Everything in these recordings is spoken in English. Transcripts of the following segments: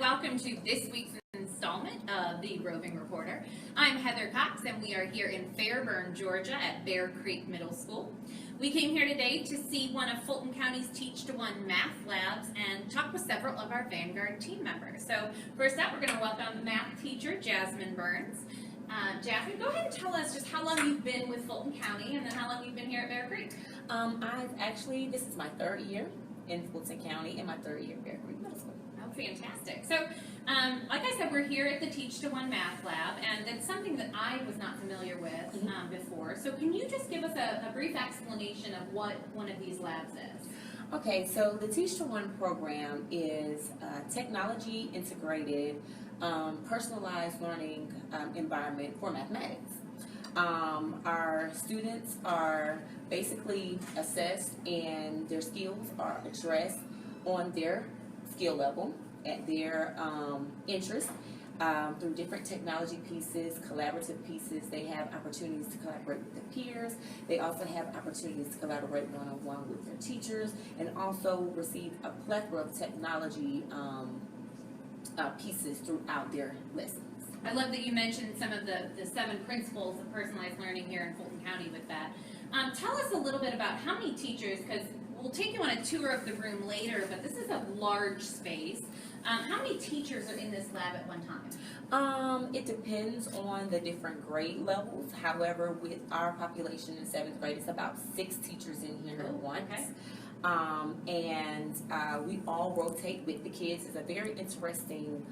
welcome to this week's installment of the Roving Reporter. I'm Heather Cox, and we are here in Fairburn, Georgia at Bear Creek Middle School. We came here today to see one of Fulton County's Teach to One math labs and talk with several of our Vanguard team members. So first up, we're going to welcome math teacher Jasmyne Burns. Jasmine, go ahead and tell us just how long you've been with Fulton County and then how long you've been here at Bear Creek. This is my third year in Fulton County and my third year at Bear Creek Middle School. Oh, fantastic. So, like I said, we're here at the Teach to One Math Lab, and it's something that I was not familiar with before. So can you just give us a brief explanation of what one of these labs is? Okay, so the Teach to One program is a technology integrated, personalized learning environment for mathematics. Our students are basically assessed and their skills are addressed on their skill level at their interest through different technology pieces, collaborative pieces. They have opportunities to collaborate with their peers. They also have opportunities to collaborate one-on-one with their teachers and also receive a plethora of technology pieces throughout their lessons. I love that you mentioned some of the 7 principles of personalized learning here in Fulton County with that. Tell us a little bit about how many teachers, because we'll take you on a tour of the room later, but this is a large space. How many teachers are in this lab at one time? It depends on the different grade levels. However, with our population in 7th grade, it's about 6 teachers in here at once. Okay. We all rotate with the kids. It's a very interesting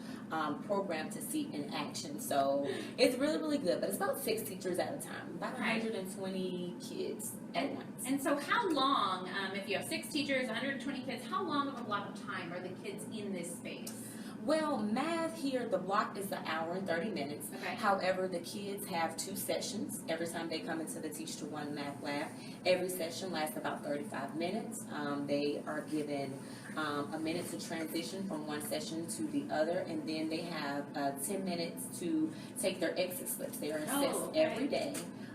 program to see in action. So it's really, really good. But it's about 6 teachers at a time, about 120 kids at once. And so how long, if you have 6 teachers, 120 kids, how long of a block of time are the kids in this space? Well, math here, the block is an hour and 30 minutes. Okay. However, the kids have 2 sessions every time they come into the Teach to One math lab. Every session lasts about 35 minutes. They are given a minute to transition from one session to the other, and then they have 10 minutes to take their exit slips. They are assessed every day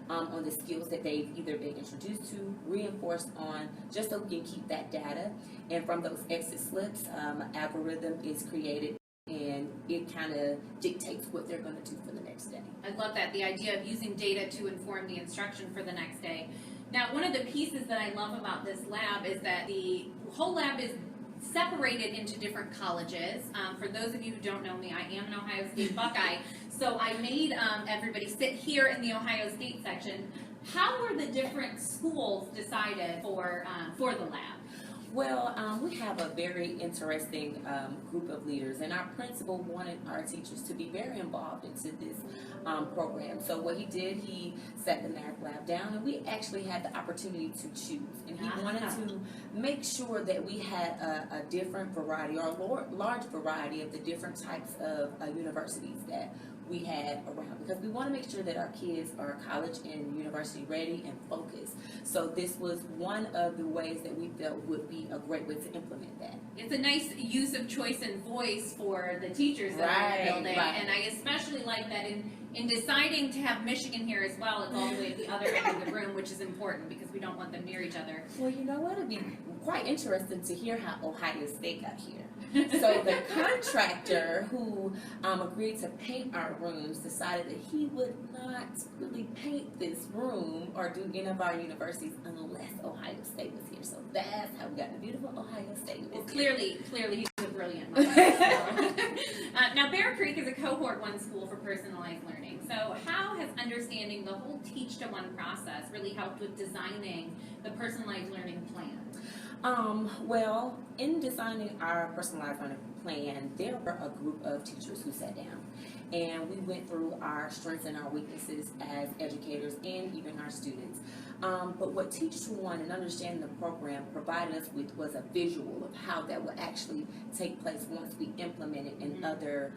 on the skills that they've either been introduced to, reinforced on, just so we can keep that data. And from those exit slips, an algorithm is created, and it kind of dictates what they're going to do for the next day. I love that, the idea of using data to inform the instruction for the next day. Now, one of the pieces that I love about this lab is that the whole lab is separated into different colleges. For those of you who don't know me, I am an Ohio State Buckeye, so I made everybody sit here in the Ohio State section. How were the different schools decided for the lab? Well, we have a very interesting group of leaders, and our principal wanted our teachers to be very involved into this program. So what he did, he set the math lab down, and we actually had the opportunity to choose. And he wanted to make sure that we had a different variety, or a large variety of the different types of universities that we had around, because we want to make sure that our kids are college and university ready and focused. So this was one of the ways that we felt would be a great way to implement that. It's a nice use of choice and voice for the teachers that are in the building, and I especially like that in deciding to have Michigan here as well. It's all the way at the other end of the room, which is important because we don't want them near each other. Well, you know what? It'd be quite interesting to hear how Ohio State got here. So the contractor who agreed to paint our rooms decided that he would not really paint this room or do any of our universities unless Ohio State was here. So that's how we got the beautiful Ohio State. Well, clearly he's a brilliant mind. Now, Bear Creek is a cohort 1 school for personalized learning. So how has understanding the whole Teach to One process really helped with designing the personalized learning plan? Well, in designing our personalized learning plan, there were a group of teachers who sat down, and we went through our strengths and our weaknesses as educators and even our students. But what Teach to One and understanding the program provided us with was a visual of how that would actually take place once we implement it in other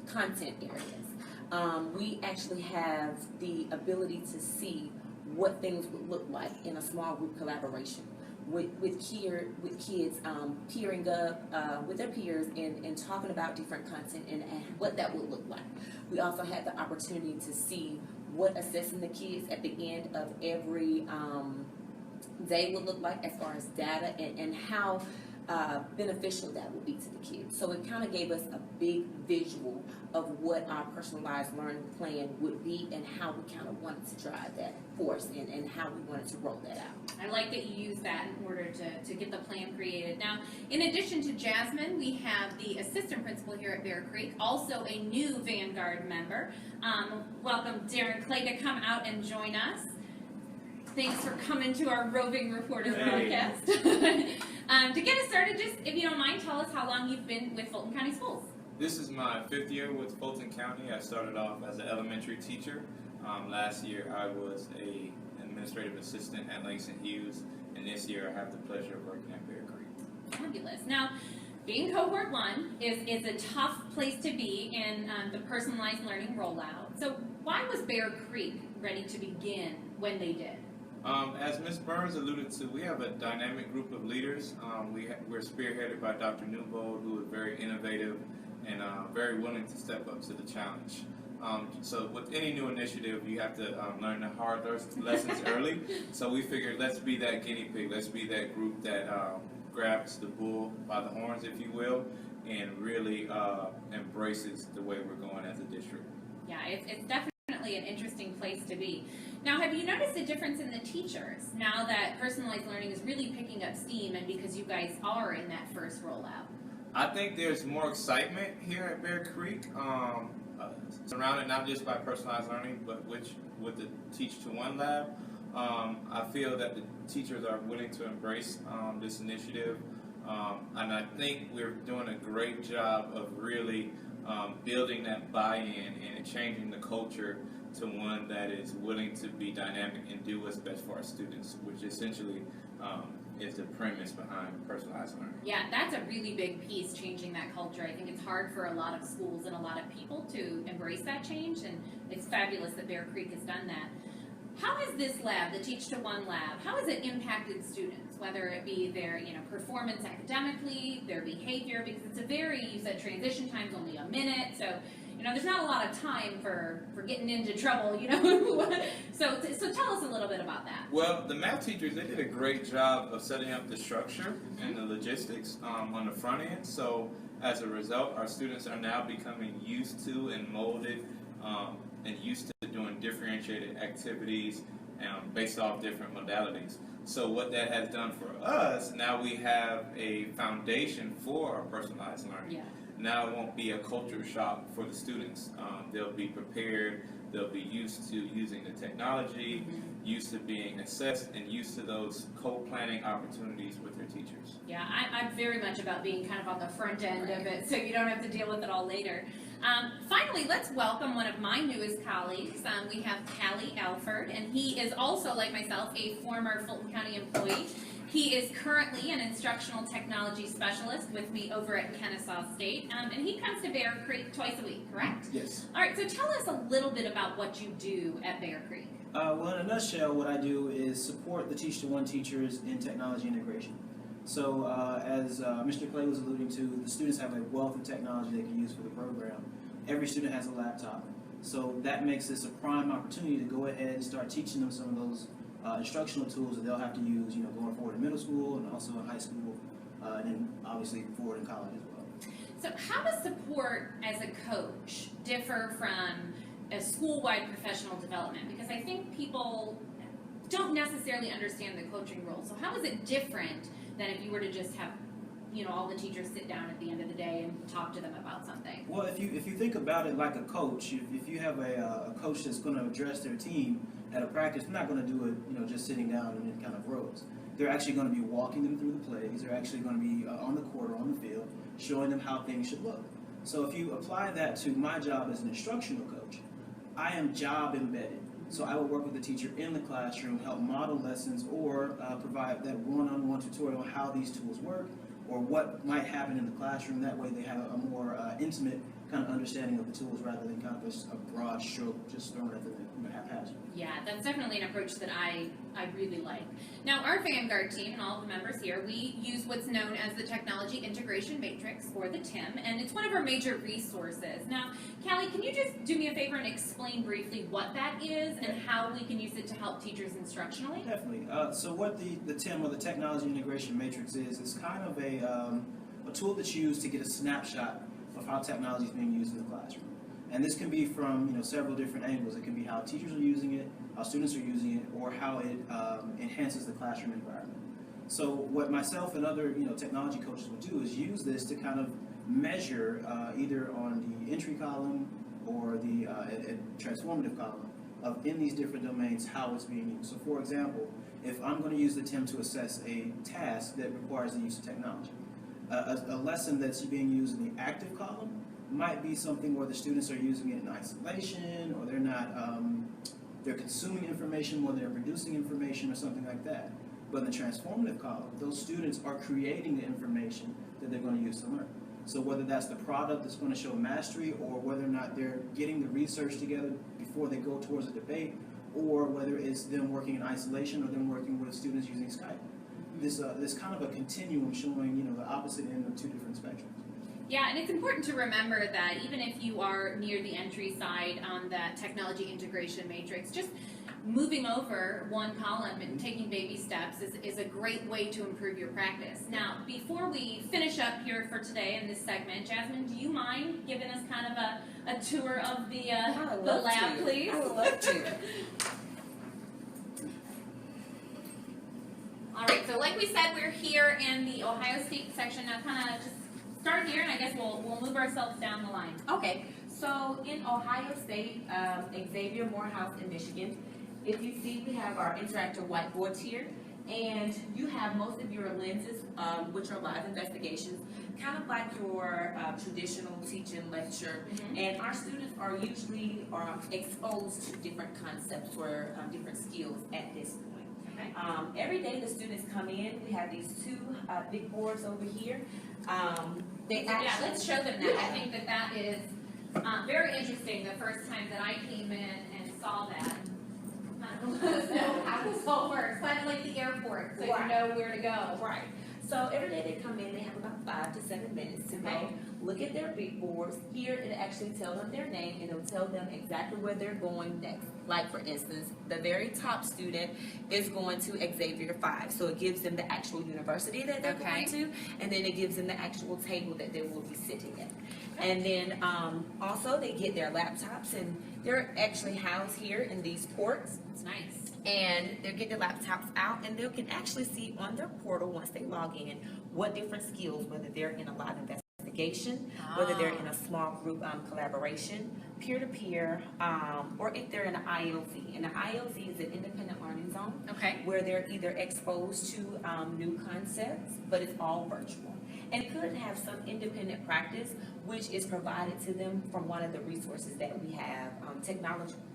content areas. We actually have the ability to see what things would look like in a small group collaboration. With kids peering up with their peers and talking about different content and what that would look like. We also had the opportunity to see what assessing the kids at the end of every day would look like as far as data and how beneficial that would be to the kids. So it kind of gave us a big visual of what our personalized learning plan would be and how we kind of wanted to drive that force and how we wanted to roll that out. I like that you use that in order to get the plan created. Now, in addition to Jasmine, we have the assistant principal here at Bear Creek, also a new Vanguard member. Welcome Darren Clay to come out and join us. Thanks for coming to our Roving Reporter broadcast. To get us started, just if you don't mind, tell us how long you've been with Fulton County Schools. This is my 5th year with Fulton County. I started off as an elementary teacher. Last year I was an administrative assistant at Langston Hughes, and this year I have the pleasure of working at Bear Creek. Fabulous. Now, being cohort 1 is a tough place to be in the personalized learning rollout. So why was Bear Creek ready to begin when they did? As Ms. Burns alluded to, we have a dynamic group of leaders. We're spearheaded by Dr. Newbold, who is very innovative and very willing to step up to the challenge. So with any new initiative, you have to learn the hard lessons early. So we figured, let's be that guinea pig. Let's be that group that grabs the bull by the horns, if you will, and really embraces the way we're going as a district. Yeah, it's definitely an interesting place to be. Now, have you noticed a difference in the teachers now that personalized learning is really picking up steam and because you guys are in that first rollout? I think there's more excitement here at Bear Creek, surrounded not just by personalized learning, but with the Teach to One lab. I feel that the teachers are willing to embrace this initiative, and I think we're doing a great job of really building that buy-in and changing the culture to one that is willing to be dynamic and do what's best for our students, which essentially is the premise behind personalized learning. Yeah, that's a really big piece, changing that culture. I think it's hard for a lot of schools and a lot of people to embrace that change, and it's fabulous that Bear Creek has done that. How has this lab, the Teach to One lab, how has it impacted students, whether it be their performance academically, their behavior, because it's a very, you said transition time's only a minute, so there's not a lot of time for getting into trouble, So tell us a little bit about that. Well, the math teachers, they did a great job of setting up the structure and the logistics on the front end. So as a result, our students are now becoming used to and molded and used to doing differentiated activities based off different modalities. So what that has done for us, now we have a foundation for our personalized learning. Yeah. Now it won't be a culture shock for the students. They'll be prepared, they'll be used to using the technology, used to being assessed, and used to those co-planning opportunities with their teachers. Yeah, I'm very much about being kind of on the front end of it, so you don't have to deal with it all later. Finally, let's welcome one of my newest colleagues. We have Kalie Alford, and he is also, like myself, a former Fulton County employee. He is currently an instructional technology specialist with me over at Kennesaw State, and he comes to Bear Creek twice a week, correct? Yes. All right, so tell us a little bit about what you do at Bear Creek. Well, in a nutshell, what I do is support the Teach to One teachers in technology integration. So as Mr. Clay was alluding to, the students have a wealth of technology they can use for the program. Every student has a laptop. So that makes this a prime opportunity to go ahead and start teaching them some of those instructional tools that they'll have to use, going forward in middle school and also in high school, and then obviously forward in college as well. So how does support as a coach differ from a school-wide professional development? Because I think people don't necessarily understand the coaching role. So how is it different than if you were to just have all the teachers sit down at the end of the day and talk to them about something? Well, if you think about it like a coach, if you have a coach that's going to address their team at a practice, they're not going to do it, just sitting down and in kind of rows. They're actually going to be walking them through the plays. They're actually going to be on the court or on the field, showing them how things should look. So if you apply that to my job as an instructional coach, I am job embedded. So I will work with the teacher in the classroom, help model lessons, or provide that one-on-one tutorial on how these tools work, or what might happen in the classroom. That way they have a more intimate kind of understanding of the tools rather than kind of a broad stroke just thrown at them haphazardly. Yeah, that's definitely an approach that I really like. Now, our Vanguard team and all the members here, we use what's known as the Technology Integration Matrix, or the TIM, and it's one of our major resources. Now, Kalie, can you just do me a favor and explain briefly what that is and how we can use it to help teachers instructionally? Definitely. So what the TIM, or the Technology Integration Matrix, is kind of a tool that's used to get a snapshot of how technology is being used in the classroom. And this can be from several different angles. It can be how teachers are using it, how students are using it, or how it enhances the classroom environment. So what myself and other technology coaches will do is use this to kind of measure either on the entry column or the transformative column of in these different domains how it's being used. So for example, if I'm going to use the TIM to assess a task that requires the use of technology, a lesson that's being used in the active column might be something where the students are using it in isolation, or they're not, they're consuming information more than they're producing information or something like that. But in the transformative column, those students are creating the information that they're going to use to learn. So whether that's the product that's going to show mastery, or whether or not they're getting the research together before they go towards a debate, or whether it's them working in isolation or them working with students using Skype. This kind of a continuum showing the opposite end of two different spectrums. Yeah, and it's important to remember that even if you are near the entry side on that technology integration matrix, just moving over one column and taking baby steps is a great way to improve your practice. Now, before we finish up here for today in this segment, Jasmine, do you mind giving us kind of a tour of the lab, please? I would love to. All right, so like we said, we're here in the Ohio State section. Now kind of just start here, and I guess we'll move ourselves down the line. Okay, so in Ohio State, Xavier Morehouse in Michigan, if you see, we have our interactive whiteboards here, and you have most of your lenses, which are live investigations, kind of like your traditional teaching lecture. And our students are usually exposed to different concepts or different skills at this point. Okay. Every day the students come in, we have these two big boards over here. Let's show them that. I think that is very interesting. The first time that I came in and saw that, I don't know how this all works. Kind of like the airport, so you know where to go. Right. So every day they come in, they have about 5 to 7 minutes to go look at their big boards. Here it actually tells them their name, and it'll tell them exactly where they're going next. Like for instance, the very top student is going to Xavier 5. So it gives them the actual university that they're going to, and then it gives them the actual table that they will be sitting at. And then also they get their laptops, and they're actually housed here in these ports. It's nice. And they'll get their laptops out, and they can actually see on their portal once they log in what different skills, whether they're in a live investigation, whether they're in a small group collaboration, peer-to-peer, or if they're in an ILZ. And the ILZ is an independent learning zone, where they're either exposed to new concepts, but it's all virtual. And could have some independent practice, which is provided to them from one of the resources that we have,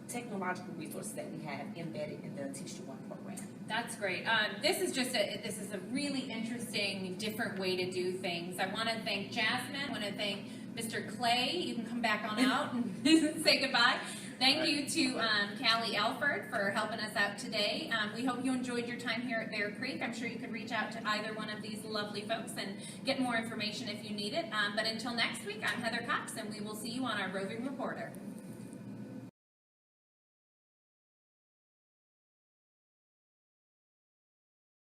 technological resources that we have embedded in the Teach to One program. That's great. This is a really interesting, different way to do things. I want to thank Jasmine. I want to thank Mr. Clay. You can come back on out and say goodbye. Thank you to Kalie Alford for helping us out today. We hope you enjoyed your time here at Bear Creek. I'm sure you could reach out to either one of these lovely folks and get more information if you need it. But until next week, I'm Heather Cox, and we will see you on our Roving Reporter.